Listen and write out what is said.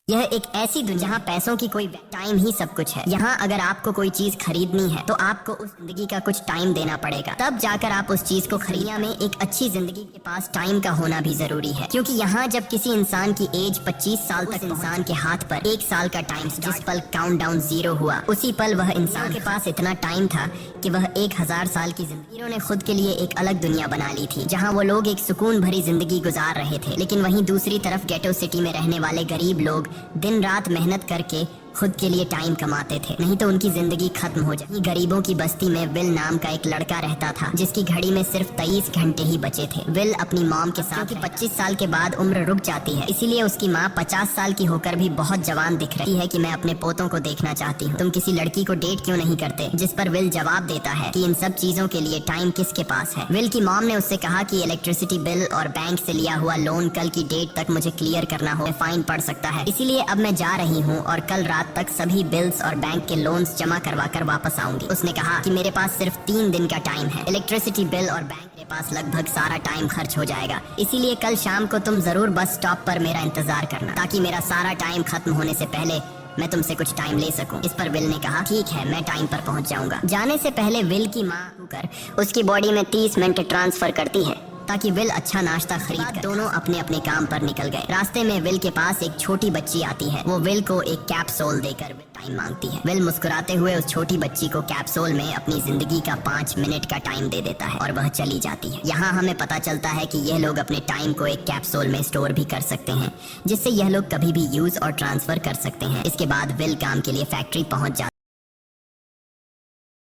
यह एक ऐसी दुनिया जहाँ पैसों की कोई टाइम ही सब कुछ है। यहाँ अगर आपको कोई चीज खरीदनी है तो आपको उस जिंदगी का कुछ टाइम देना पड़ेगा, तब जाकर आप उस चीज को खरीदने में एक अच्छी जिंदगी के पास टाइम का होना भी जरूरी है। क्योंकि यहाँ जब किसी इंसान की एज 25 साल तक इंसान के हाथ पर 1 साल का टाइम, जिस पल काउंटडाउन 0 हुआ उसी पल वह इंसान के पास इतना टाइम था कि वह 1000 साल की जिंदगी ने खुद के लिए एक अलग दुनिया बना ली थी, जहाँ वो लोग एक सुकून भरी जिंदगी गुजार रहे थे। लेकिन वहीं दूसरी तरफ गेटो सिटी में रहने वाले गरीब लोग दिन रात मेहनत करके खुद के लिए टाइम कमाते थे, नहीं तो उनकी जिंदगी खत्म हो जाती। गरीबों की बस्ती में विल नाम का एक लड़का रहता था जिसकी घड़ी में सिर्फ 23 घंटे ही बचे थे। विल अपनी मॉम के साथ 25 साल के बाद उम्र रुक जाती है, इसीलिए उसकी माँ 50 साल की होकर भी बहुत जवान दिख रही है कि मैं अपने पोतों को देखना चाहती हूँ, तुम किसी लड़की को डेट क्यों नहीं करते? जिस पर विल जवाब देता है कि इन सब चीजों के लिए टाइम किसके पास है। विल की मॉम ने उससे कहा कि इलेक्ट्रिसिटी बिल और बैंक से लिया हुआ लोन कल की डेट तक मुझे क्लियर करना हो, फाइन पड़ सकता है, इसीलिए अब मैं जा रही हूँ और कल रात तक सभी बिल्स और बैंक के लोन्स जमा करवा कर वापस आऊंगी। उसने कहा कि मेरे पास सिर्फ 3 दिन का टाइम है, इलेक्ट्रिसिटी बिल और बैंक के पास लगभग सारा टाइम खर्च हो जाएगा, इसीलिए कल शाम को तुम जरूर बस स्टॉप पर मेरा इंतजार करना, ताकि मेरा सारा टाइम खत्म होने से पहले मैं तुमसे कुछ टाइम ले सकूं। इस पर विल ने कहा ठीक है, मैं टाइम पर पहुंच जाऊंगा। जाने से पहले विल की माँ होकर उसकी बॉडी में 30 मिनट ट्रांसफर करती है ताकि विल अच्छा नाश्ता खरीद कर दोनों अपने अपने काम पर निकल गए। रास्ते में विल के पास एक छोटी बच्ची आती है, वो विल को एक कैप्सूल देकर टाइम मांगती है। विल मुस्कुराते हुए उस छोटी बच्ची को कैप्सूल में अपनी जिंदगी का 5 मिनट का टाइम दे देता है और वह चली जाती है। यहाँ हमें पता चलता है कि यह लोग अपने टाइम को एक कैप्सूल में स्टोर भी कर सकते हैं, जिससे यह लोग कभी भी यूज और ट्रांसफर कर सकते हैं। इसके बाद विल काम के लिए फैक्ट्री पहुंच जाता है।